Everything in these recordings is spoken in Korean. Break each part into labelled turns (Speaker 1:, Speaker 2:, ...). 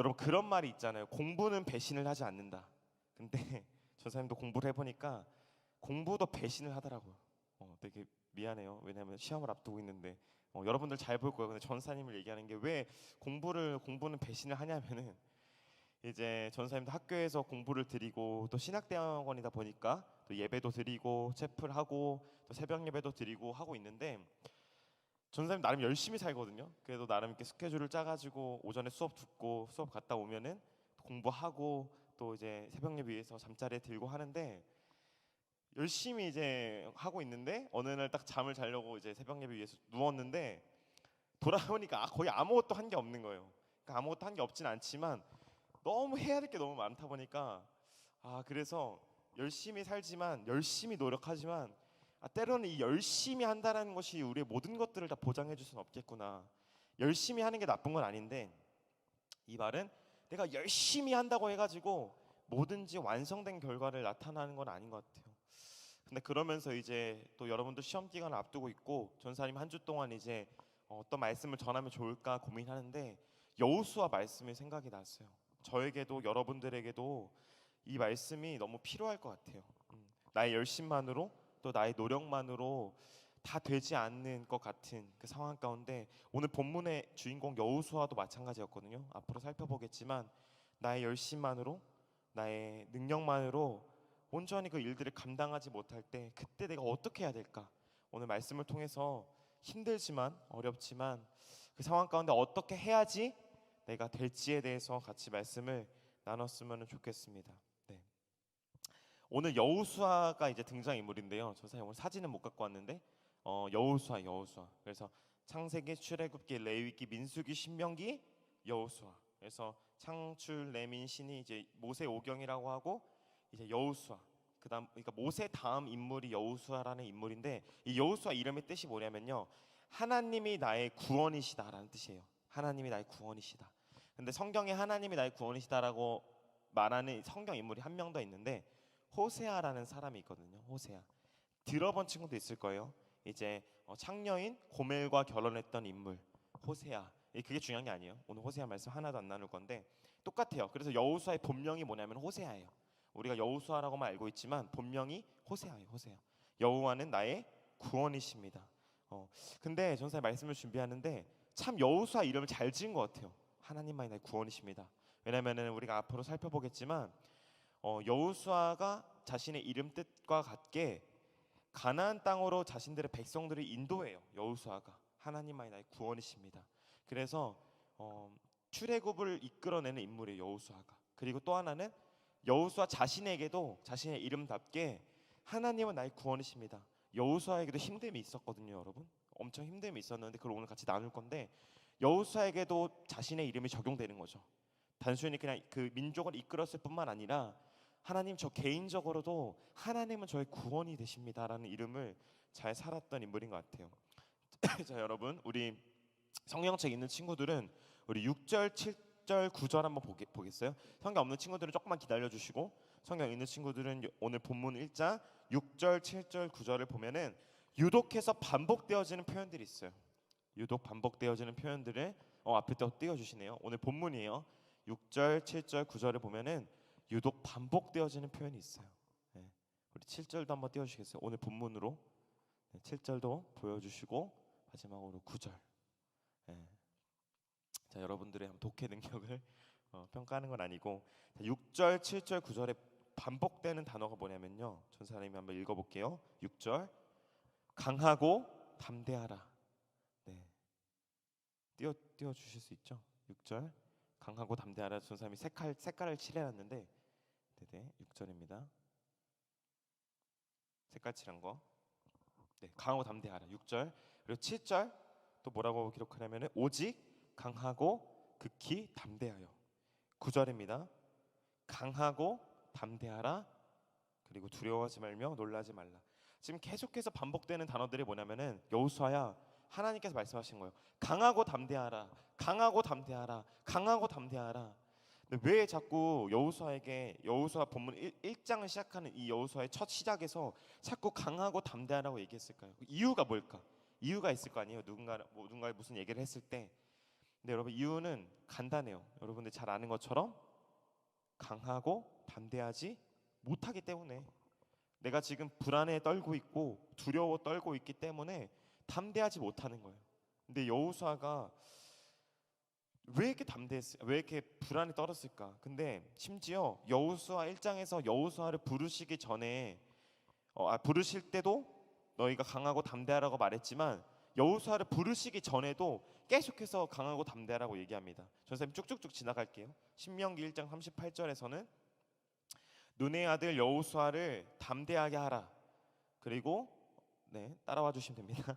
Speaker 1: 여러분 그런 말이 있잖아요. 공부는 배신을 하지 않는다. 근데 전사님도 공부를 해보니까 공부도 배신을 하더라고요. 되게 미안해요. 왜냐하면 시험을 앞두고 있는데 여러분들 잘 볼 거예요. 근데 전사님을 얘기하는 게 왜 공부는 배신을 하냐면은 이제 전사님도 학교에서 공부를 드리고 또 신학대학원이다 보니까 또 예배도 드리고 채플 하고 또 새벽 예배도 드리고 하고 있는데 전사님 나름 열심히 살거든요. 그래도 나름 이렇게 스케줄을 짜가지고 오전에 수업 듣고 수업 갔다 오면은 공부하고 또 이제 새벽 예배 위해서 잠자리에 들고 하는데 열심히 이제 하고 있는데 어느 날 딱 잠을 자려고 이제 새벽 예배 위해서 누웠는데 돌아보니까 거의 아무것도 한 게 없는 거예요. 그러니까 아무것도 한 게 없진 않지만 너무 해야 될 게 너무 많다 보니까 그래서 열심히 살지만 열심히 노력하지만 때로는 이 열심히 한다는 것이 우리의 모든 것들을 다 보장해 줄 수는 없겠구나. 열심히 하는 게 나쁜 건 아닌데 이 말은 내가 열심히 한다고 해가지고 뭐든지 완성된 결과를 나타나는 건 아닌 것 같아요. 근데 그러면서 이제 또 여러분도 시험 기간을 앞두고 있고 전사님 한 주 동안 이제 어떤 말씀을 전하면 좋을까 고민하는데 여호수아 말씀이 생각이 났어요. 저에게도 여러분들에게도 이 말씀이 너무 필요할 것 같아요. 나의 열심만으로 또 나의 노력만으로 다 되지 않는 것 같은 그 상황 가운데 오늘 본문의 주인공 여호수아도 마찬가지였거든요. 앞으로 살펴보겠지만 나의 열심만으로 나의 능력만으로 온전히 그 일들을 감당하지 못할 때 그때 내가 어떻게 해야 될까? 오늘 말씀을 통해서 힘들지만 어렵지만 그 상황 가운데 어떻게 해야지 내가 될지에 대해서 같이 말씀을 나눴으면 좋겠습니다. 네. 오늘 여호수아가 이제 등장 인물인데요. 저 사실 오늘 사진은 못 갖고 왔는데 여호수아. 그래서 창세기, 출애굽기, 레위기, 민수기, 신명기, 여호수아. 그래서 창출, 레민, 신이 이제 모세 오경이라고 하고 이제 여호수아. 그다음 그러니까 모세 다음 인물이 여호수아라는 인물인데 이 여호수아 이름의 뜻이 뭐냐면요. 하나님이 나의 구원이시다라는 뜻이에요. 하나님이 나의 구원이시다. 근데 성경에 하나님이 나의 구원이시다라고 말하는 성경 인물이 한 명 더 있는데 호세아라는 사람이 있거든요. 호세아. 들어본 친구도 있을 거예요. 이제 창녀인 고멜과 결혼했던 인물 호세아. 그게 중요한 게 아니에요. 오늘 호세아 말씀 하나도 안 나눌 건데 똑같아요. 그래서 여호수아의 본명이 뭐냐면 호세아예요. 우리가 여호수아라고만 알고 있지만 본명이 호세아예요. 호세아. 여호와는 나의 구원이십니다. 근데 전사의 말씀을 준비하는데 참 여호수아 이름을 잘 지은 것 같아요. 하나님만이 나의 구원이십니다. 왜냐하면은 우리가 앞으로 살펴보겠지만 여호수아가 자신의 이름 뜻과 같게 가나안 땅으로 자신들의 백성들을 인도해요. 여호수아가 하나님만이 나의 구원이십니다. 그래서 출애굽을 이끌어내는 인물이에요. 여호수아가. 그리고 또 하나는 여호수아 자신에게도 자신의 이름답게 하나님은 나의 구원이십니다. 여호수아에게도 힘듦이 있었거든요, 여러분. 엄청 힘듦이 있었는데 그걸 오늘 같이 나눌 건데 여호수아에게도 자신의 이름이 적용되는 거죠. 단순히 그냥 그 민족을 이끌었을 뿐만 아니라 하나님 저 개인적으로도 하나님은 저의 구원이 되십니다라는 이름을 잘 살았던 인물인 것 같아요. 자, 여러분 우리 성경책 있는 친구들은 우리 6절, 7절, 9절 한번 보겠어요? 성경 없는 친구들은 조금만 기다려 주시고 성경 있는 친구들은 오늘 본문 1장 6절, 7절, 9절을 보면은 유독해서 반복되어지는 표현들이 있어요. 유독 반복되어지는 표현들을 앞에 또 띄워 주시네요. 오늘 본문이에요. 6절, 7절, 9절을 보면은 유독 반복되어지는 표현이 있어요. 네. 우리 7절도 한번 띄워 주시겠어요? 오늘 본문으로 7절도 보여주시고 마지막으로 9절. 네. 자, 여러분들의 독해 능력을 평가하는 건 아니고 6절, 7절, 9절에 반복되는 단어가 뭐냐면요. 전사님이 한번 읽어볼게요. 6절 강하고 담대하라. 네. 띄워 주실 수 있죠? 6절 강하고 담대하라. 전사님이 색깔을 칠해놨는데 네, 6절입니다. 색깔 칠한 거. 네, 강하고 담대하라. 6절. 그리고 7절 또 뭐라고 기록하냐면은 오직 강하고 극히 담대하여. 9절입니다. 강하고 담대하라. 그리고 두려워하지 말며 놀라지 말라. 지금 계속해서 반복되는 단어들이 뭐냐면은 여호수아야 하나님께서 말씀하신 거예요. 강하고 담대하라. 강하고 담대하라. 강하고 담대하라. 근데 왜 자꾸 여호수아 본문 1장을 시작하는 이 여호수아의 첫 시작에서 자꾸 강하고 담대하라고 얘기했을까요? 그 이유가 뭘까? 이유가 있을 거 아니에요. 누군가에 무슨 얘기를 했을 때 근데 여러분 이유는 간단해요. 여러분들 잘 아는 것처럼 강하고 담대하지 못하기 때문에, 내가 지금 불안에 떨고 있고 두려워 떨고 있기 때문에 담대하지 못하는 거예요. 근데 여호수아가 왜 이렇게 담대했을까? 왜 이렇게 불안에 떨었을까? 근데 심지어 여호수아 1장에서 여호수아를 부르시기 전에 부르실 때도 너희가 강하고 담대하라고 말했지만 여호수아를 부르시기 전에도 계속해서 강하고 담대하라고 얘기합니다. 전사님 쭉쭉쭉 지나갈게요. 신명기 1장 38절에서는 눈의 아들 여호수아를 담대하게 하라. 그리고 따라와 주시면 됩니다.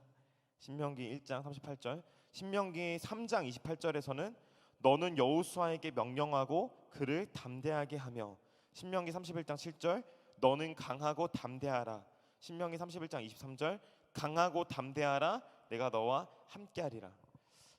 Speaker 1: 신명기 1장 38절, 신명기 3장 28절에서는 너는 여호수아에게 명령하고 그를 담대하게 하며, 신명기 31장 7절 너는 강하고 담대하라. 신명기 31장 23절 강하고 담대하라, 내가 너와 함께하리라.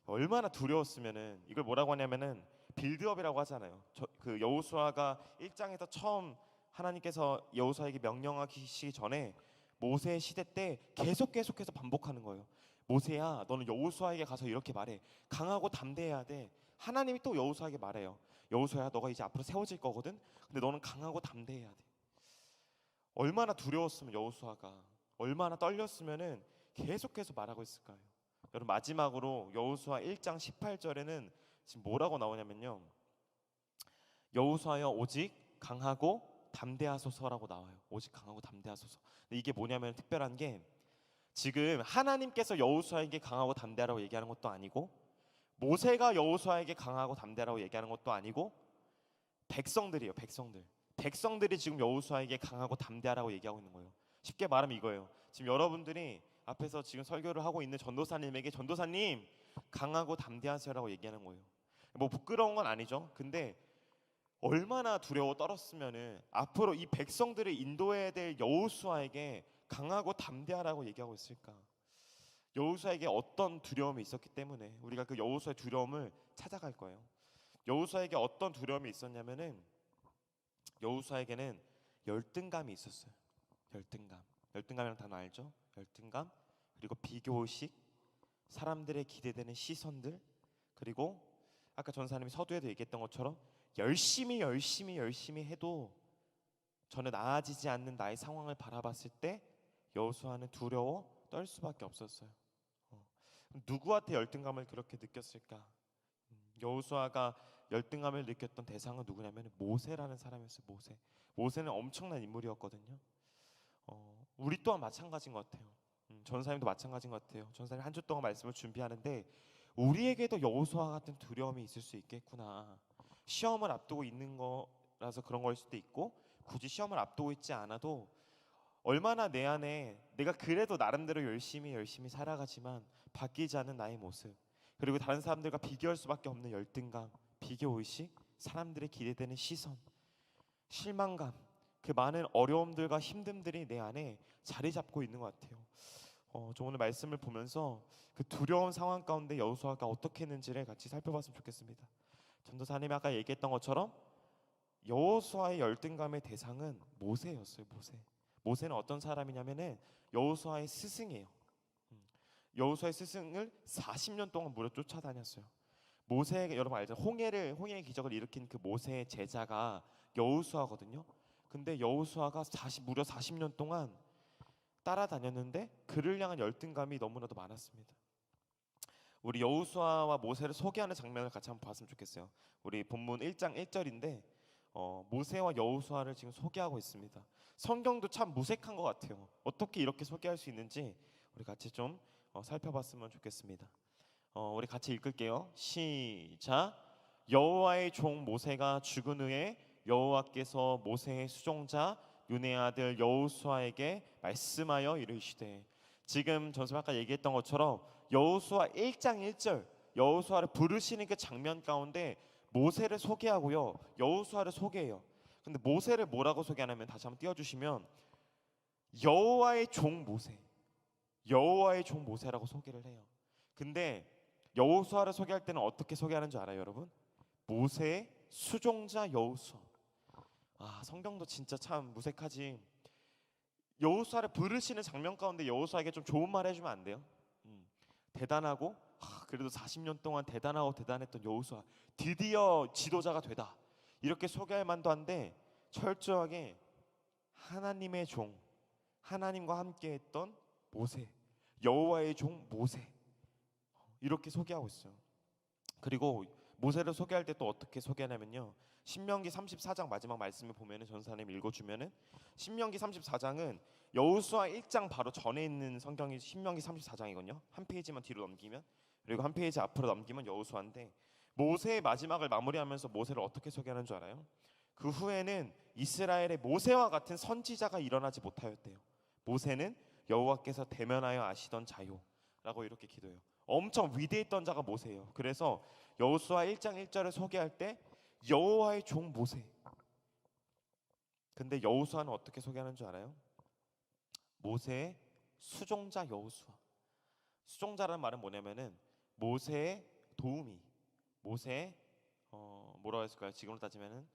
Speaker 1: 얼마나 두려웠으면은, 이걸 뭐라고 하냐면은 빌드업이라고 하잖아요. 그 여호수아가 1장에서 처음 하나님께서 여호수아에게 명령하시기 전에 모세 시대 때 계속해서 반복하는 거예요. 모세야, 너는 여호수아에게 가서 이렇게 말해. 강하고 담대해야 돼. 하나님이 또 여호수아에게 말해요. 여호수아야, 너가 이제 앞으로 세워질 거거든. 근데 너는 강하고 담대해야 돼. 얼마나 두려웠으면 여호수아가, 얼마나 떨렸으면은 계속해서 말하고 있을까요? 여러분 마지막으로 여호수아 1장 18절에는 지금 뭐라고 나오냐면요, 여호수아여 오직 강하고 담대하소서라고 나와요. 오직 강하고 담대하소서. 근데 이게 뭐냐면 특별한 게, 지금 하나님께서 여호수아에게 강하고 담대하라고 얘기하는 것도 아니고, 모세가 여호수아에게 강하고 담대하라고 얘기하는 것도 아니고, 백성들이에요. 백성들이 지금 여호수아에게 강하고 담대하라고 얘기하고 있는 거예요. 쉽게 말하면 이거예요. 지금 여러분들이 앞에서 지금 설교를 하고 있는 전도사님에게 전도사님 강하고 담대하세요라고 얘기하는 거예요. 뭐 부끄러운 건 아니죠. 근데 얼마나 두려워 떨었으면은 앞으로 이 백성들을 인도해야 될 여호수아에게 강하고 담대하라고 얘기하고 있을까? 여호수아에게 어떤 두려움이 있었기 때문에 우리가 그 여호수아의 두려움을 찾아갈 거예요. 여호수아에게 어떤 두려움이 있었냐면은, 여호수아에게는 열등감이 있었어요. 열등감이라는 단어 알죠? 열등감, 그리고 비교의식, 사람들의 기대되는 시선들, 그리고 아까 전사님이 서두에도 얘기했던 것처럼 열심히 해도 전혀 나아지지 않는 나의 상황을 바라봤을 때 여호수아는 두려워 떨 수밖에 없었어요. 누구한테 열등감을 그렇게 느꼈을까? 여호수아가 열등감을 느꼈던 대상은 누구냐면 모세라는 사람이었어요. 모세는 엄청난 인물이었거든요. 우리 또한 마찬가지인 것 같아요. 전사님도 마찬가지인 것 같아요. 전사님 한 주 동안 말씀을 준비하는데 우리에게도 여호수아 같은 두려움이 있을 수 있겠구나. 시험을 앞두고 있는 거라서 그런 걸 수도 있고, 굳이 시험을 앞두고 있지 않아도 얼마나 내 안에 내가 그래도 나름대로 열심히 살아가지만 바뀌지 않은 나의 모습, 그리고 다른 사람들과 비교할 수밖에 없는 열등감, 비교의식, 사람들의 기대되는 시선, 실망감, 그 많은 어려움들과 힘듦들이 내 안에 자리 잡고 있는 것 같아요. 저 오늘 말씀을 보면서 그 두려운 상황 가운데 여호수아가 어떻게 했는지를 같이 살펴봤으면 좋겠습니다. 전도사님이 아까 얘기했던 것처럼 여호수아의 열등감의 대상은 모세였어요. 모세는 어떤 사람이냐면은 여호수아의 스승이에요. 여호수아의 스승을 40년 동안 무려 쫓아다녔어요. 모세에게, 여러분 알죠? 홍해의 기적을 일으킨 그 모세의 제자가 여호수아거든요. 근데 여호수아가 무려 40년 동안 따라다녔는데 그를 향한 열등감이 너무나도 많았습니다. 우리 여호수아와 모세를 소개하는 장면을 같이 한번 봤으면 좋겠어요. 우리 본문 1장 1절인데 모세와 여호수아를 지금 소개하고 있습니다. 성경도 참 무색한 것 같아요. 어떻게 이렇게 소개할 수 있는지 우리 같이 좀 살펴봤으면 좋겠습니다. 우리 같이 읽을게요. 시작. 여호와의 종 모세가 죽은 후에 여호와께서 모세의 수종자 눈의 아들 여호수아에게 말씀하여 이르시되, 지금 전서 아까 얘기했던 것처럼 여호수아 1장 1절 여호수아를 부르시는 그 장면 가운데 모세를 소개하고요, 여호수아를 소개해요. 근데 모세를 뭐라고 소개하냐면, 다시 한번 띄워주시면 여호와의 종 모세라고 소개를 해요. 근데 여호수아를 소개할 때는 어떻게 소개하는 줄 알아요, 여러분? 모세의 수종자 여호수아. 성경도 진짜 참 무색하지. 여호수아를 부르시는 장면 가운데 여호수아에게 좀 좋은 말 해주면 안 돼요? 대단하고 그래도 40년 동안 대단하고 대단했던 여호수아 드디어 지도자가 되다 이렇게 소개할 만도 한데 철저하게 하나님의 종, 하나님과 함께했던 모세, 여호와의 종 모세 이렇게 소개하고 있어요. 그리고 모세를 소개할 때 또 어떻게 소개하냐면요, 신명기 34장 마지막 말씀을 보면은 전사님 읽어주면은 신명기 34장은 여호수아 1장 바로 전에 있는 성경이 신명기 34장이거든요. 한 페이지만 뒤로 넘기면, 그리고 한 페이지 앞으로 넘기면 여호수아인데, 모세의 마지막을 마무리하면서 모세를 어떻게 소개하는 줄 알아요? 그 후에는 이스라엘의 모세와 같은 선지자가 일어나지 못하였대요. 모세는 여호와께서 대면하여 아시던 자요라고 이렇게 기도해요. 엄청 위대했던 자가 모세예요. 그래서 여호수아 1장 1절을 소개할 때 여호와의 종 모세. 근데 여호수아는 어떻게 소개하는 줄 알아요? 모세의 수종자 여호수아. 수종자라는 말은 뭐냐면은 모세의 도우미, 모세의 뭐라고 했을까요? 지금으로 따지면은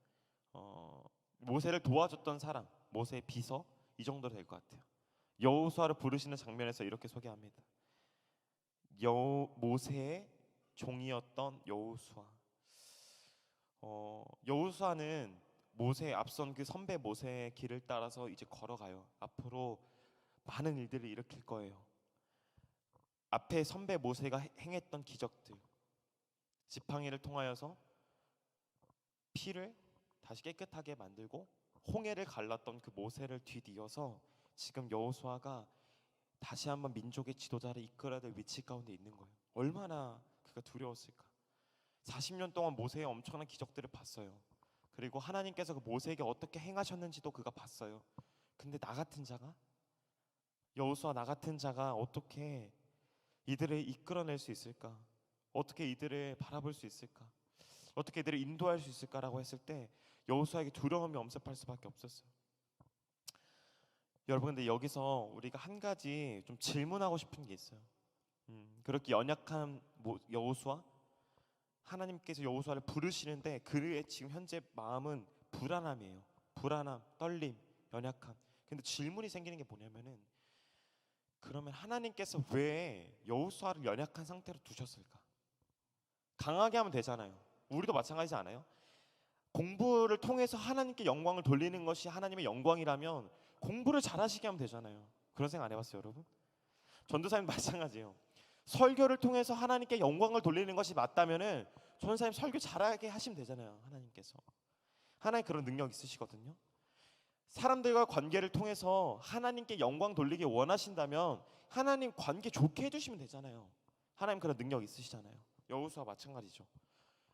Speaker 1: 모세를 도와줬던 사람, 모세의 비서, 이 정도 될 것 같아요. 여호수아를 부르시는 장면에서 이렇게 소개합니다. 모세의 종이었던 여호수아. 여호수아는 모세 앞선 그 선배 모세의 길을 따라서 이제 걸어가요. 앞으로 많은 일들을 일으킬 거예요. 앞에 선배 모세가 행했던 기적들, 지팡이를 통하여서 피를 다시 깨끗하게 만들고 홍해를 갈랐던 그 모세를 뒤이어서 지금 여호수아가 다시 한번 민족의 지도자를 이끌어야 될 위치 가운데 있는 거예요. 얼마나 그가 두려웠을까. 40년 동안 모세의 엄청난 기적들을 봤어요. 그리고 하나님께서 그 모세에게 어떻게 행하셨는지도 그가 봤어요. 근데 나 같은 자가, 여호수아 나 같은 자가 어떻게 이들을 이끌어낼 수 있을까? 어떻게 이들을 바라볼 수 있을까? 어떻게 이들을 인도할 수 있을까라고 했을 때 여호수아에게 두려움이 엄습할 수밖에 없었어요. 여러분, 근데 여기서 우리가 한 가지 좀 질문하고 싶은 게 있어요. 그렇게 연약한 여호수아, 하나님께서 여호수아를 부르시는데 그의 지금 현재 마음은 불안함이에요. 불안함, 떨림, 연약함. 근데 질문이 생기는 게 뭐냐면은, 그러면 하나님께서 왜 여호수아를 연약한 상태로 두셨을까? 강하게 하면 되잖아요. 우리도 마찬가지지 않아요? 공부를 통해서 하나님께 영광을 돌리는 것이 하나님의 영광이라면 공부를 잘하시게 하면 되잖아요. 그런 생각 안 해봤어요, 여러분? 전도사님 마찬가지예요. 설교를 통해서 하나님께 영광을 돌리는 것이 맞다면은 전도사님 설교 잘하게 하시면 되잖아요. 하나님 그런 능력 있으시거든요. 사람들과 관계를 통해서 하나님께 영광 돌리기 원하신다면 하나님 관계 좋게 해주시면 되잖아요. 하나님 그런 능력 있으시잖아요. 여호수아 마찬가지죠.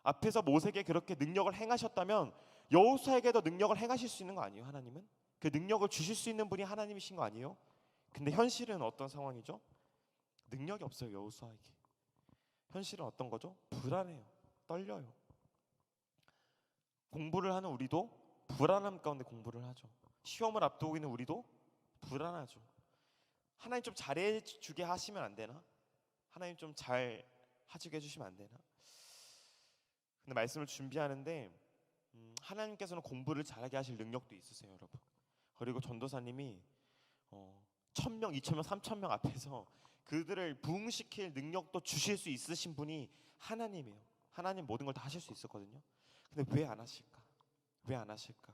Speaker 1: 앞에서 모세에게 그렇게 능력을 행하셨다면 여호수아에게도 능력을 행하실 수 있는 거 아니에요? 하나님은 그 능력을 주실 수 있는 분이 하나님이신 거 아니에요? 근데 현실은 어떤 상황이죠? 능력이 없어요. 여호수아에게. 현실은 어떤 거죠? 불안해요. 떨려요. 공부를 하는 우리도 불안함 가운데 공부를 하죠. 시험을 앞두고 있는 우리도 불안하죠. 하나님 좀 잘해주게 하시면 안 되나? 하나님 좀 잘 하주게 해주시면 안 되나? 근데 말씀을 준비하는데 하나님께서는 공부를 잘하게 하실 능력도 있으세요, 여러분. 그리고 전도사님이 1,000명, 2,000명, 3,000명 앞에서 그들을 부흥시킬 능력도 주실 수 있으신 분이 하나님이에요. 하나님 모든 걸 다 하실 수 있었거든요. 근데 왜 안 하실까? 왜 안 하실까?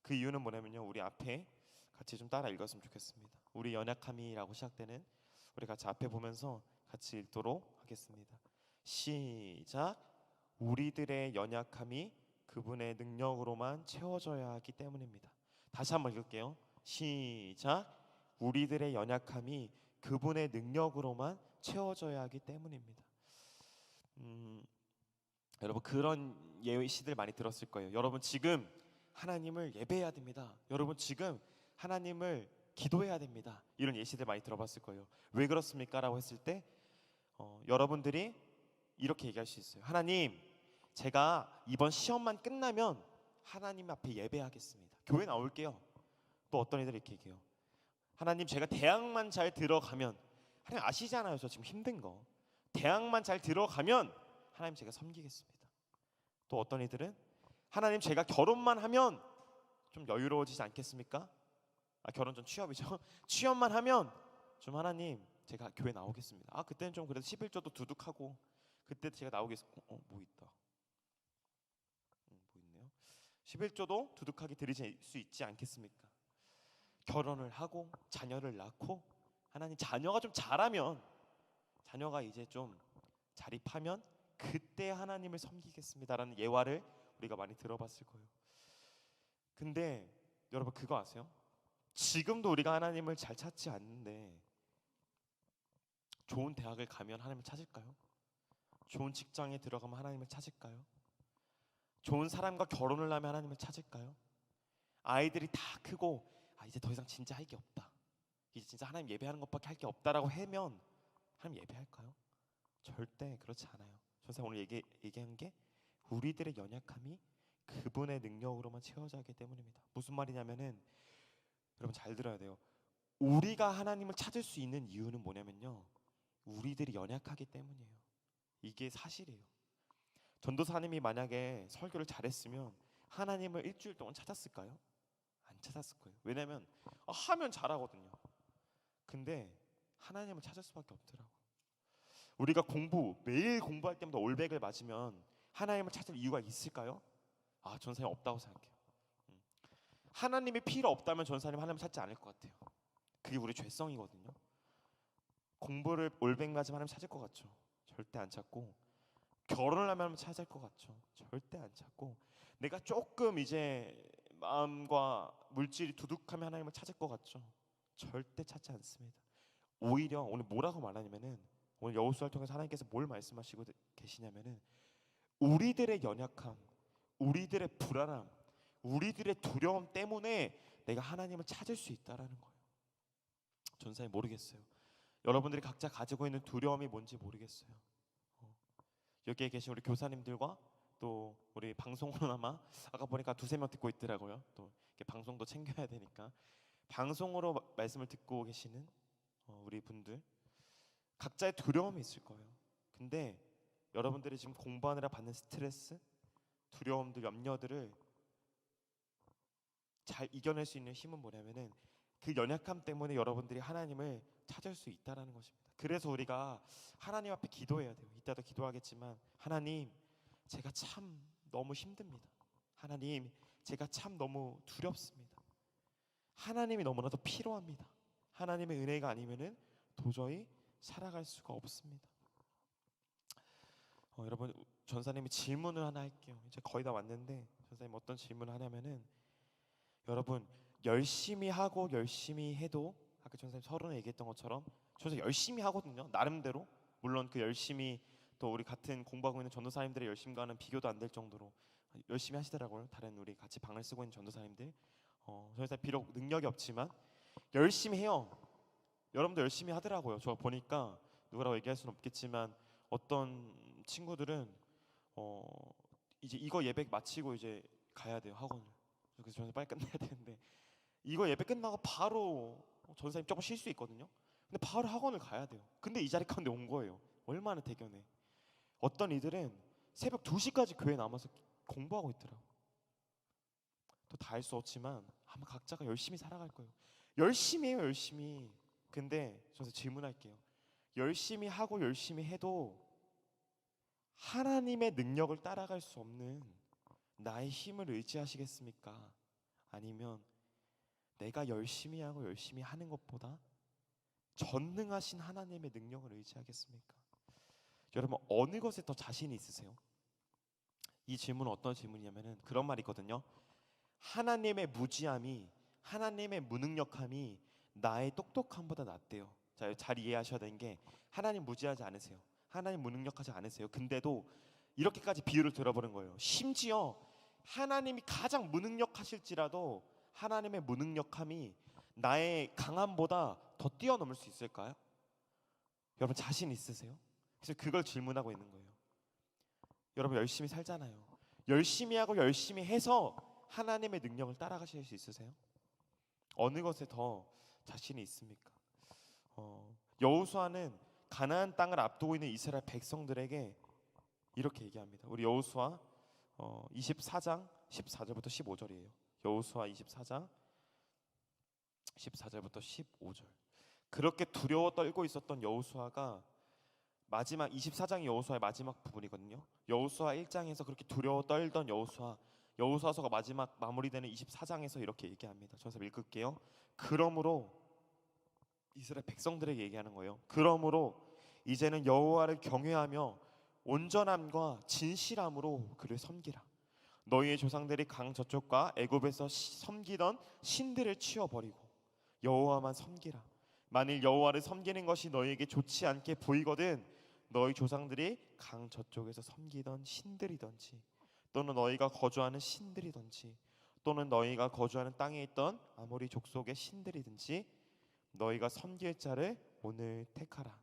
Speaker 1: 그 이유는 뭐냐면요, 우리 앞에 같이 좀 따라 읽었으면 좋겠습니다. 우리 연약함이라고 시작되는, 우리 같이 앞에 보면서 같이 읽도록 하겠습니다. 시작. 우리들의 연약함이 그분의 능력으로만 채워져야 하기 때문입니다. 다시 한번 읽을게요. 시작. 우리들의 연약함이 그분의 능력으로만 채워져야 하기 때문입니다. 여러분 그런 예시들 많이 들었을 거예요. 여러분 지금 하나님을 예배해야 됩니다. 여러분 지금 하나님을 기도해야 됩니다. 이런 예시들 많이 들어봤을 거예요. 왜 그렇습니까? 라고 했을 때 여러분들이 이렇게 얘기할 수 있어요. 하나님, 제가 이번 시험만 끝나면 하나님 앞에 예배하겠습니다. 교회 나올게요. 또 어떤 이들이 이렇게 얘기해요. 하나님, 제가 대학만 잘 들어가면, 하나님 아시잖아요, 저 지금 힘든 거. 대학만 잘 들어가면 하나님 제가 섬기겠습니다. 또 어떤 이들은 하나님, 제가 결혼만 하면 좀 여유로워지지 않겠습니까? 결혼 전 취업이죠. 취업만 하면 좀 하나님 제가 교회 나오겠습니다. 아 그때는 좀 그래도 11조도 두둑하고 그때 제가 나오겠습니다. 뭐 있다. 뭐 있네요. 11조도 두둑하게 드릴 수 있지 않겠습니까? 결혼을 하고 자녀를 낳고 하나님 자녀가 좀 자라면 자녀가 이제 좀 자립하면 그때 하나님을 섬기겠습니다라는 예화를 우리가 많이 들어봤을 거예요. 근데 여러분 그거 아세요? 지금도 우리가 하나님을 잘 찾지 않는데 좋은 대학을 가면 하나님을 찾을까요? 좋은 직장에 들어가면 하나님을 찾을까요? 좋은 사람과 결혼을 하면 하나님을 찾을까요? 아이들이 다 크고 이제 더 이상 진짜 할 게 없다, 이제 진짜 하나님 예배하는 것밖에 할 게 없다라고 하면 하나님 예배할까요? 절대 그렇지 않아요. 선생님 오늘 얘기한 게 우리들의 연약함이 그분의 능력으로만 채워지기 때문입니다. 무슨 말이냐면은 여러분 잘 들어야 돼요. 우리가 하나님을 찾을 수 있는 이유는 뭐냐면요, 우리들이 연약하기 때문이에요. 이게 사실이에요. 전도사님이 만약에 설교를 잘했으면 하나님을 일주일 동안 찾았을까요? 안 찾았을 거예요. 왜냐면 하면 잘하거든요. 근데 하나님을 찾을 수밖에 없더라고요. 우리가 매일 공부할 때마다 올백을 맞으면 하나님을 찾을 이유가 있을까요? 전사님 없다고 생각해요. 하나님이 필요 없다면 전사님 하나님을 찾지 않을 것 같아요. 그게 우리 죄성이거든요. 공부를 올백 맞으면 하나님 찾을 것 같죠? 절대 안 찾고, 결혼을 하면 찾을 것 같죠? 절대 안 찾고, 내가 조금 이제 마음과 물질이 두둑하면 하나님을 찾을 것 같죠? 절대 찾지 않습니다. 오히려 오늘 뭐라고 말하냐면은, 오늘 여호수아를 통해서 하나님께서 뭘 말씀하시고 계시냐면은 우리들의 연약함, 우리들의 불안함, 우리들의 두려움 때문에 내가 하나님을 찾을 수 있다라는 거예요. 전사님 모르겠어요. 여러분들이 각자 가지고 있는 두려움이 뭔지 모르겠어요. 여기에 계신 우리 교사님들과 또 우리 방송으로나마 아까 보니까 두세 명 듣고 있더라고요. 또 이렇게 방송도 챙겨야 되니까 방송으로 말씀을 듣고 계시는 우리 분들 각자의 두려움이 있을 거예요. 근데 여러분들이 지금 공부하느라 받는 스트레스, 두려움들, 염려들을 잘 이겨낼 수 있는 힘은 뭐냐면은 그 연약함 때문에 여러분들이 하나님을 찾을 수 있다라는 것입니다. 그래서 우리가 하나님 앞에 기도해야 돼요. 이따도 기도하겠지만, 하나님 제가 참 너무 힘듭니다. 하나님 제가 참 너무 두렵습니다. 하나님이 너무나도 필요합니다. 하나님의 은혜가 아니면은 도저히 살아갈 수가 없습니다. 여러분 전사님이 질문을 하나 할게요. 이제 거의 다 왔는데 전사님 어떤 질문을 하냐면은, 여러분 열심히 하고 열심히 해도 아까 전사님 서론에 얘기했던 것처럼 전사 열심히 하거든요. 나름대로. 물론 그 열심히 또 우리 같은 공부하고 있는 전도사님들의 열심과는 비교도 안 될 정도로 열심히 하시더라고요. 다른 우리 같이 방을 쓰고 있는 전도사님들. 전사 비록 능력이 없지만 열심히 해요. 여러분도 열심히 하더라고요. 저 보니까 누구라고 얘기할 수는 없겠지만 어떤 친구들은 이제 이거 예배 마치고 이제 가야 돼요, 학원을. 그래서 전사 빨리 끝내야 되는데 이거 예배 끝나고 바로 전사님 조금 쉴 수 있거든요. 근데 바로 학원을 가야 돼요. 근데 이 자리 가운데 온 거예요. 얼마나 대견해. 어떤 이들은 새벽 2시까지 교회에 남아서 공부하고 있더라고. 또 다 할 수 없지만 아마 각자가 열심히 살아갈 거예요. 열심히 해요, 열심히. 근데 저는 질문할게요. 열심히 하고 열심히 해도 하나님의 능력을 따라갈 수 없는 나의 힘을 의지하시겠습니까? 아니면 내가 열심히 하고 열심히 하는 것보다 전능하신 하나님의 능력을 의지하겠습니까? 여러분 어느 것에 더 자신이 있으세요? 이 질문은 어떤 질문이냐면은 그런 말이 있거든요. 하나님의 무지함이, 하나님의 무능력함이 나의 똑똑함보다 낫대요. 자, 잘 이해하셔야 되는 게, 하나님 무지하지 않으세요. 하나님 무능력하지 않으세요. 근데도 이렇게까지 비유를 들어버린 거예요. 심지어 하나님이 가장 무능력하실지라도 하나님의 무능력함이 나의 강함보다 더 뛰어넘을 수 있을까요? 여러분 자신 있으세요? 그래서 그걸 질문하고 있는 거예요. 여러분 열심히 살잖아요. 열심히 하고 열심히 해서 하나님의 능력을 따라가실 수 있으세요? 어느 것에 더 자신이 있습니까? 여호수아는 가나안 땅을 앞두고 있는 이스라엘 백성들에게 이렇게 얘기합니다. 우리 여호수아 24장 14절부터 15절이에요. 여호수아 24장 14절부터 15절. 그렇게 두려워 떨고 있었던 여호수아가 마지막 24장이 여호수아의 마지막 부분이거든요. 여호수아 1장에서 그렇게 두려워 떨던 여호수아서가 마지막 마무리되는 24장에서 이렇게 얘기합니다. 저서 읽을게요. 그러므로 이스라엘 백성들에게 얘기하는 거예요. 그러므로 이제는 여호와를 경외하며 온전함과 진실함으로 그를 섬기라. 너희의 조상들이 강 저쪽과 애굽에서 섬기던 신들을 치워버리고 여호와만 섬기라. 만일 여호와를 섬기는 것이 너희에게 좋지 않게 보이거든 너희 조상들이 강 저쪽에서 섬기던 신들이든지 또는 너희가 거주하는 신들이든지 또는 너희가 거주하는 땅에 있던 아모리 족속의 신들이든지 너희가 섬길 자를 오늘 택하라.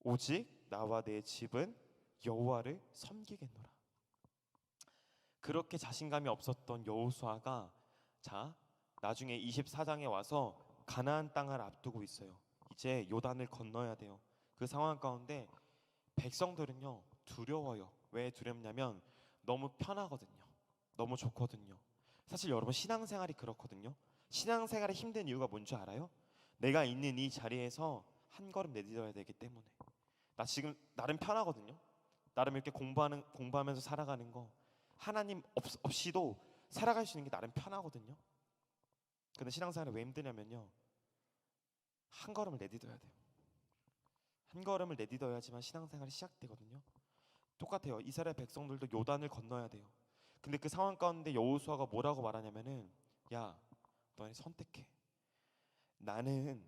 Speaker 1: 오직 나와 내 집은 여호와를 섬기겠노라. 그렇게 자신감이 없었던 여호수아가 나중에 24장에 와서 가나안 땅을 앞두고 있어요. 이제 요단을 건너야 돼요. 그 상황 가운데 백성들은요 두려워요. 왜 두렵냐면 너무 편하거든요. 너무 좋거든요. 사실 여러분 신앙생활이 그렇거든요. 신앙생활이 힘든 이유가 뭔지 알아요? 내가 있는 이 자리에서 한 걸음 내딛어야 되기 때문에. 나 지금 나름 편하거든요. 나름 이렇게 공부하면서 살아가는 거 하나님 없이도 살아갈 수 있는 게 나름 편하거든요. 근데 신앙생활이 왜 힘드냐면요 한 걸음을 내딛어야 돼요. 한 걸음을 내딛어야지만 신앙생활이 시작되거든요. 똑같아요. 이스라엘 백성들도 요단을 건너야 돼요. 근데 그 상황 가운데 여호수아가 뭐라고 말하냐면은 야 너네 선택해. 나는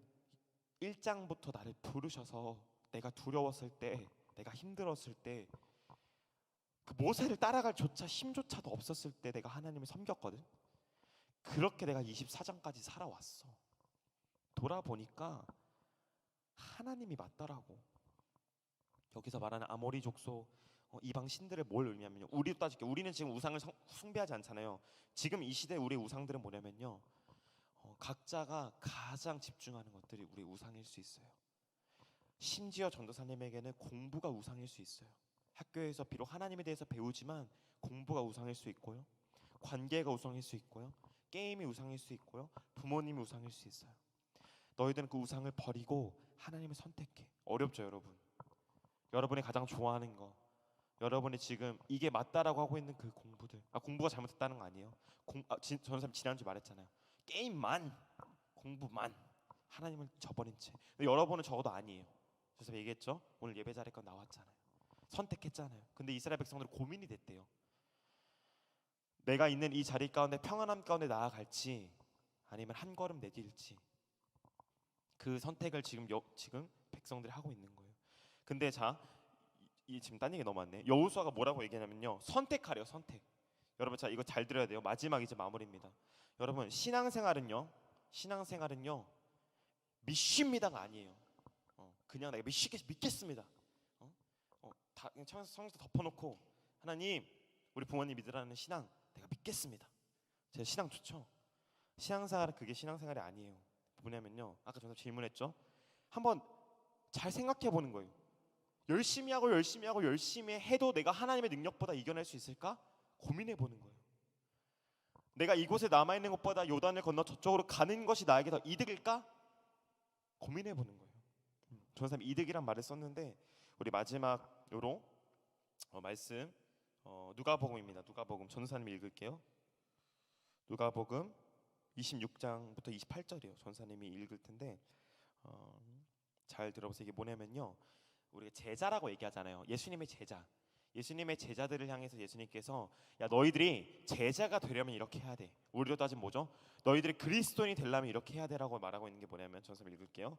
Speaker 1: 1장부터 나를 부르셔서 내가 두려웠을 때 내가 힘들었을 때 그 모세를 따라갈 힘조차도 없었을 때 내가 하나님을 섬겼거든. 그렇게 내가 24장까지 살아왔어. 돌아보니까 하나님이 맞더라고. 여기서 말하는 아모리 족속 이방 신들을 뭘 의미하면요. 우리도 따질게. 우리는 지금 우상을 숭배하지 않잖아요. 지금 이 시대 우리의 우상들은 뭐냐면요. 각자가 가장 집중하는 것들이 우리의 우상일 수 있어요. 심지어 전도사님에게는 공부가 우상일 수 있어요. 학교에서 비록 하나님에 대해서 배우지만 공부가 우상일 수 있고요. 관계가 우상일 수 있고요. 게임이 우상일 수 있고요. 부모님이 우상일 수 있어요. 너희들은 그 우상을 버리고 하나님을 선택해. 어렵죠 여러분. 여러분이 가장 좋아하는 거, 여러분이 지금 이게 맞다라고 하고 있는 그 공부들, 공부가 잘못됐다는 거 아니에요. 전사님 지난주 말했잖아요. 게임만, 공부만 하나님을 저버린 채. 근데 여러분은 적어도 아니에요. 그래서 얘기했죠. 오늘 예배 자리가 나왔잖아요. 선택했잖아요. 근데 이스라엘 백성들은 고민이 됐대요. 내가 있는 이 자리 가운데 평안함 가운데 나아갈지 아니면 한 걸음 내딜지 그 선택을 지금 백성들이 하고 있는 거예요. 근데 지금 딴 얘기 너무 많네. 여호수아가 뭐라고 얘기하냐면요. 선택하래요. 선택. 여러분 이거 잘 들어야 돼요. 마지막 이제 마무리입니다. 여러분 신앙생활은요 믿습니다가 아니에요. 그냥 내가 믿겠습니다. 다 그냥 성에서 덮어놓고 하나님 우리 부모님 믿으라는 신앙 내가 믿겠습니다. 제 신앙 좋죠. 신앙생활은 그게 신앙생활이 아니에요. 뭐냐면요. 아까 전에 질문했죠. 한번 잘 생각해 보는 거예요. 열심히 해도 내가 하나님의 능력보다 이겨낼 수 있을까? 고민해 보는 거예요. 내가 이곳에 남아 있는 것보다 요단을 건너 저쪽으로 가는 것이 나에게 더 이득일까? 고민해 보는 거예요. 전사님 이득이란 말을 썼는데 우리 마지막으로 말씀 누가복음입니다. 누가복음 전사님 읽을게요. 누가복음 26장부터 28절이에요. 전사님이 읽을 텐데 잘 들어보세요. 이게 뭐냐면요. 우리가 제자라고 얘기하잖아요. 예수님의 제자. 예수님의 제자들을 향해서 예수님께서 야 너희들이 제자가 되려면 이렇게 해야 돼. 우리로 따지면 뭐죠? 너희들이 그리스도인이 되려면 이렇게 해야 돼라고 말하고 있는 게 뭐냐면 전사님 읽을게요.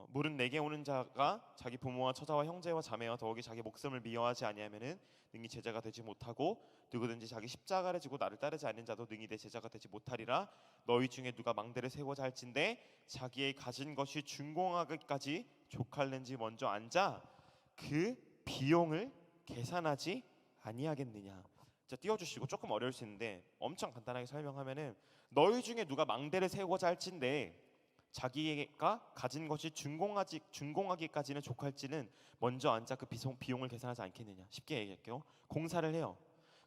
Speaker 1: 물은 내게 오는 자가 자기 부모와 처자와 형제와 자매와 더욱이 자기 목숨을 미워하지 아니하면은 능히 제자가 되지 못하고 누구든지 자기 십자가를 지고 나를 따르지 않는 자도 능히 내 제자가 되지 못하리라. 너희 중에 누가 망대를 세우고자 할진대 자기의 가진 것이 준공하기까지 족할는지 먼저 앉아 그 비용을 계산하지 아니하겠느냐. 자 띄워주시고 조금 어려울 수 있는데 엄청 간단하게 설명하면은 너희 중에 누가 망대를 세우고자 할진대 자기가 가진 것이 준공하기까지는 족할지는 먼저 앉아 그 비용을 계산하지 않겠느냐. 쉽게 얘기할게요. 공사를 해요.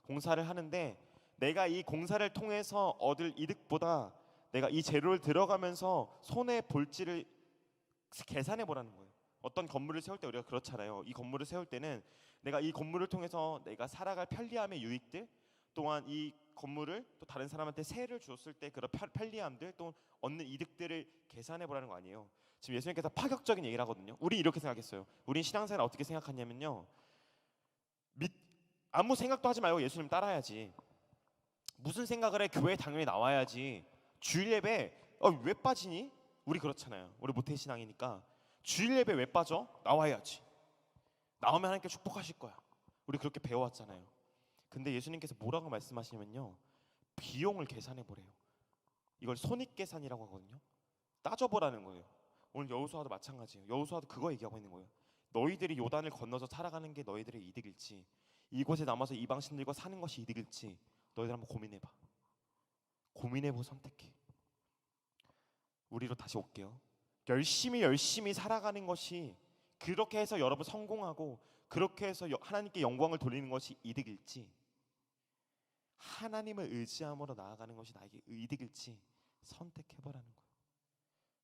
Speaker 1: 공사를 하는데 내가 이 공사를 통해서 얻을 이득보다 내가 이 재료를 들어가면서 손해 볼지를 계산해 보라는 거예요. 어떤 건물을 세울 때 우리가 그렇잖아요. 이 건물을 세울 때는 내가 이 건물을 통해서 내가 살아갈 편리함의 유익들, 또한 이 건물을 또 다른 사람한테 세를 주었을 때 그런 편리함들, 또 얻는 이득들을 계산해 보라는 거 아니에요. 지금 예수님께서 파격적인 얘기를 하거든요. 우리 이렇게 생각했어요. 우린 신앙생활 어떻게 생각하냐면요, 아무 생각도 하지 말고 예수님 따라야지. 무슨 생각을 해? 교회에 당연히 나와야지. 주일 예배 왜 빠지니? 우리 그렇잖아요. 우리 모태신앙이니까 주일 예배 왜 빠져? 나와야지. 나오면 하나님께 축복하실 거야. 우리 그렇게 배워왔잖아요. 근데 예수님께서 뭐라고 말씀하시냐면요, 비용을 계산해 보래요. 이걸 손익계산이라고 하거든요. 따져보라는 거예요. 오늘 여호수아도 마찬가지예요. 여호수아도 그거 얘기하고 있는 거예요. 너희들이 요단을 건너서 살아가는 게 너희들의 이득일지, 이곳에 남아서 이방 신들과 사는 것이 이득일지 너희들 한번 고민해봐. 고민해보고 선택해. 우리로 다시 올게요. 열심히 살아가는 것이, 그렇게 해서 여러분 성공하고 그렇게 해서 하나님께 영광을 돌리는 것이 이득일지, 하나님을 의지함으로 나아가는 것이 나에게 이득일지 선택해보라는 거예요.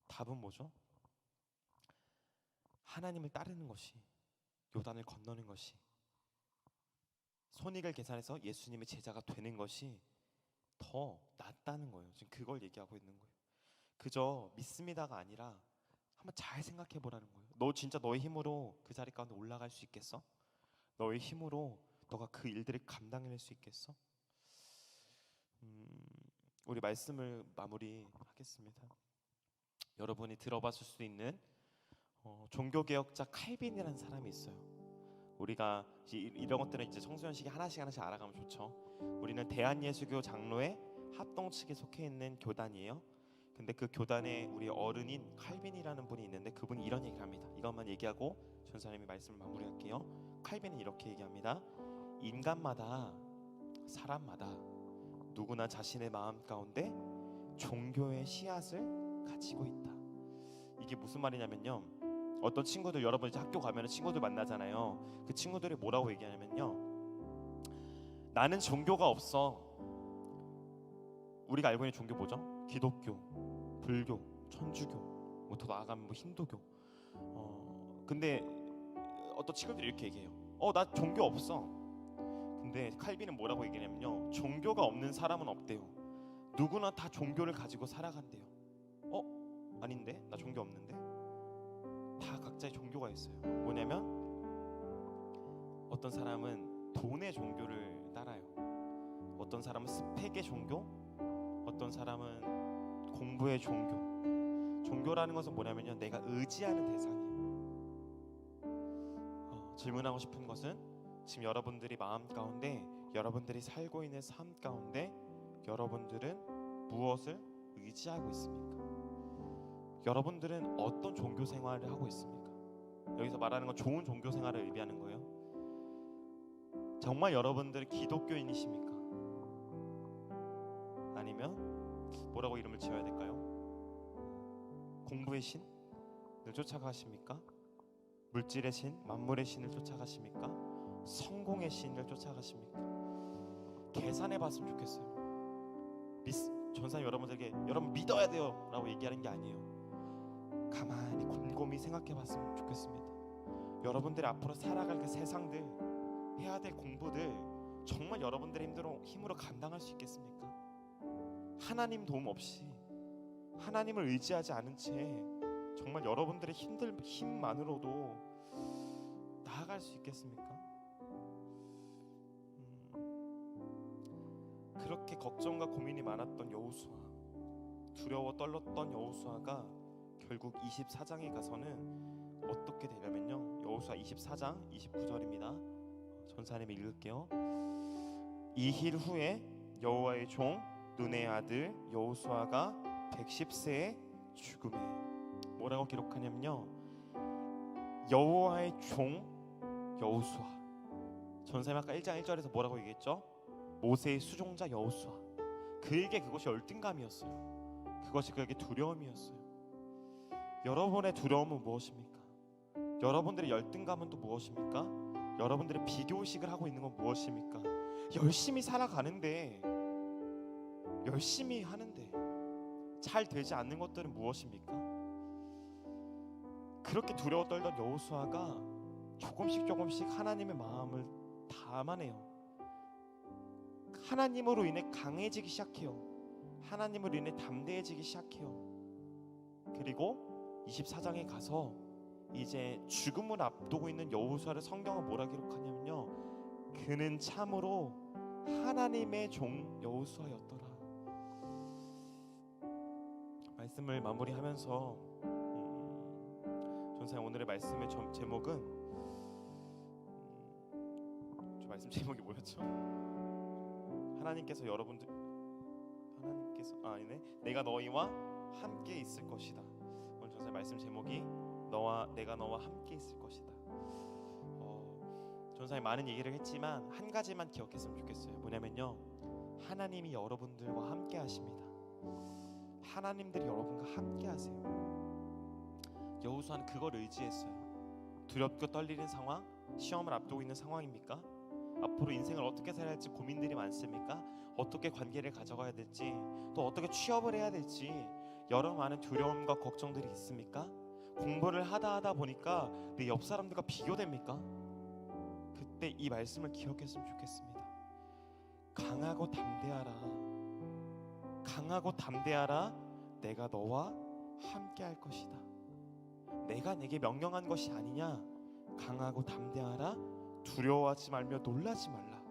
Speaker 1: 답은 뭐죠? 하나님을 따르는 것이, 요단을 건너는 것이, 손익을 계산해서 예수님의 제자가 되는 것이 더 낫다는 거예요. 지금 그걸 얘기하고 있는 거예요. 그저 믿습니다가 아니라 한번 잘 생각해 보라는 거예요. 너 진짜 너의 힘으로 그 자리 가운데 올라갈 수 있겠어? 너의 힘으로 너가 그 일들을 감당해낼 수 있겠어? 우리 말씀을 마무리하겠습니다. 여러분이 들어봤을 수 있는 종교개혁자 칼빈이라는 사람이 있어요. 우리가 이런 것들은 이제 청소년식이 하나씩 알아가면 좋죠. 우리는 대한예수교 장로회 합동 측에 속해 있는 교단이에요. 근데 그 교단에 우리 어른인 칼빈이라는 분이 있는데 그분이 이런 얘기를 합니다. 이것만 얘기하고 전사님이 말씀을 마무리할게요. 칼빈은 이렇게 얘기합니다. 인간마다, 사람마다 누구나 자신의 마음 가운데 종교의 씨앗을 가지고 있다. 이게 무슨 말이냐면요, 어떤 친구들, 여러분 이제 학교 가면 친구들 만나잖아요. 그 친구들이 뭐라고 얘기하냐면요, 나는 종교가 없어. 우리가 알고 있는 종교 뭐죠? 기독교, 불교, 천주교, 뭐 더 나아가면 뭐 힌두교. 근데 어떤 친구들이 이렇게 얘기해요. 나 종교 없어. 근데 칼빈은 뭐라고 얘기하냐면요, 종교가 없는 사람은 없대요. 누구나 다 종교를 가지고 살아간대요. 아닌데? 나 종교 없는데? 다 각자의 종교가 있어요. 뭐냐면 어떤 사람은 돈의 종교를 따라요. 어떤 사람은 스펙의 종교, 어떤 사람은 공부의 종교. 종교라는 것은 뭐냐면요, 내가 의지하는 대상이에요. 질문하고 싶은 것은, 지금 여러분들이 마음 가운데, 여러분들이 살고 있는 삶 가운데 여러분들은 무엇을 의지하고 있습니까? 여러분들은 어떤 종교 생활을 하고 있습니까? 여기서 말하는 건 좋은 종교 생활을 의미하는 거예요. 정말 여러분들이 기독교인이십니까? 아니면 뭐라고 이름을 지어야 될까요? 공부의 신을 쫓아가십니까? 물질의 신, 만물의 신을 쫓아가십니까? 성공의 신을 쫓아가십니까? 계산해 봤으면 좋겠어요. 전사님 여러분들에게 여러분 믿어야 돼요 라고 얘기하는 게 아니에요. 가만히 곰곰이 생각해 봤으면 좋겠습니다. 여러분들이 앞으로 살아갈 그 세상들, 해야 될 공부들 정말 여러분들의 힘으로 감당할 수 있겠습니까? 하나님 도움 없이, 하나님을 의지하지 않은 채 정말 여러분들의 힘만으로도 나아갈 수 있겠습니까? 그렇게 걱정과 고민이 많았던 여호수아, 두려워 떨렸던 여호수아가 결국 24장에 가서는 어떻게 되냐면요, 여호수아 24장 29절입니다. 전사님이 읽을게요. 이 일 후에 여호와의 종 눈의 아들 여호수아가 110세에 죽음에, 뭐라고 기록하냐면요, 여호와의 종 여호수아. 전사님 아까 1장 1절에서 뭐라고 얘기했죠? 모세의 수종자 여호수아. 그에게 그것이 열등감이었어요. 그것이 그에게 두려움이었어요. 여러분의 두려움은 무엇입니까? 여러분들의 열등감은 또 무엇입니까? 여러분들의 비교의식을 하고 있는 건 무엇입니까? 열심히 살아가는데, 열심히 하는데 잘 되지 않는 것들은 무엇입니까? 그렇게 두려워 떨던 여호수아가 조금씩 하나님의 마음을 담아내요. 하나님으로 인해 강해지기 시작해요. 하나님으로 인해 담대해지기 시작해요. 그리고 24장에 가서 이제 죽음을 앞두고 있는 여호수아를 성경은 뭐라 기록하냐면요, 그는 참으로 하나님의 종 여호수아였더라. 말씀을 마무리하면서 전사님 오늘의 말씀의 제목은 저 말씀 제목이 뭐였죠? 하나님께서 아니네, 내가 너희와 함께 있을 것이다. 오늘 전사님 말씀 제목이 내가 너와 함께 있을 것이다. 전사님 많은 얘기를 했지만 한 가지만 기억했으면 좋겠어요. 뭐냐면요, 하나님이 여러분들과 함께 하십니다. 하나님들이 여러분과 함께 하세요. 여호수아는 그걸 의지했어요. 두렵고 떨리는 상황, 시험을 앞두고 있는 상황입니까? 앞으로 인생을 어떻게 살아야 할지 고민들이 많습니까? 어떻게 관계를 가져가야 될지, 또 어떻게 취업을 해야 될지 여러 많은 두려움과 걱정들이 있습니까? 공부를 하다 보니까 내 옆 사람들과 비교됩니까? 그때 이 말씀을 기억했으면 좋겠습니다. 강하고 담대하라. 내가 너와 함께 할 것이다. 내가 내게 명령한 것이 아니냐. 강하고 담대하라. 두려워하지 말며 놀라지 말라.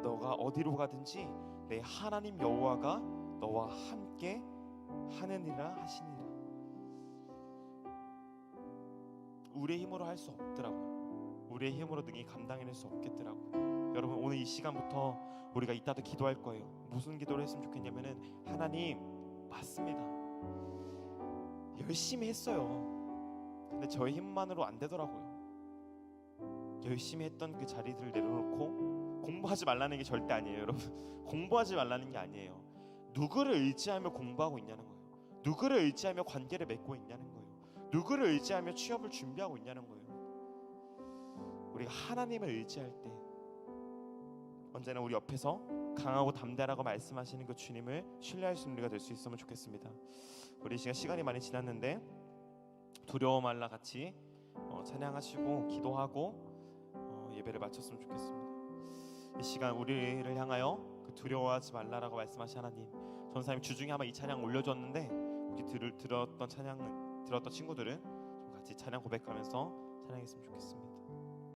Speaker 1: 너가 어디로 가든지 내 하나님 여호와가 너와 함께 하느니라 하시니라. 우리의 힘으로 할 수 없더라고요. 우리의 힘으로 능히 감당해낼 수 없겠더라고요. 여러분, 오늘 이 시간부터 우리가 이따도 기도할 거예요. 무슨 기도를 했으면 좋겠냐면은, 하나님, 맞습니다, 열심히 했어요. 근데 저의 힘만으로 안 되더라고요. 열심히 했던 그 자리들을 내려놓고 공부하지 말라는 게 절대 아니에요, 여러분. 공부하지 말라는 게 아니에요. 누구를 의지하며 공부하고 있냐는 거예요. 누구를 의지하며 관계를 맺고 있냐는 거예요. 누구를 의지하며 취업을 준비하고 있냐는 거예요. 우리가 하나님을 의지할 때 언제나 우리 옆에서 강하고 담대하라고 말씀하시는 그 주님을 신뢰할 수 있는 우리가 될 수 있으면 좋겠습니다. 우리 시간이 많이 지났는데 두려워 말라 같이 찬양하시고 기도하고 예배를 마쳤으면 좋겠습니다. 이 시간 우리를 향하여 그 두려워하지 말라라고 말씀하신 하나님, 전사님 주중에 아마 이 찬양 올려줬는데 우리 들었던 친구들은 좀 같이 찬양 고백하면서 찬양했으면 좋겠습니다.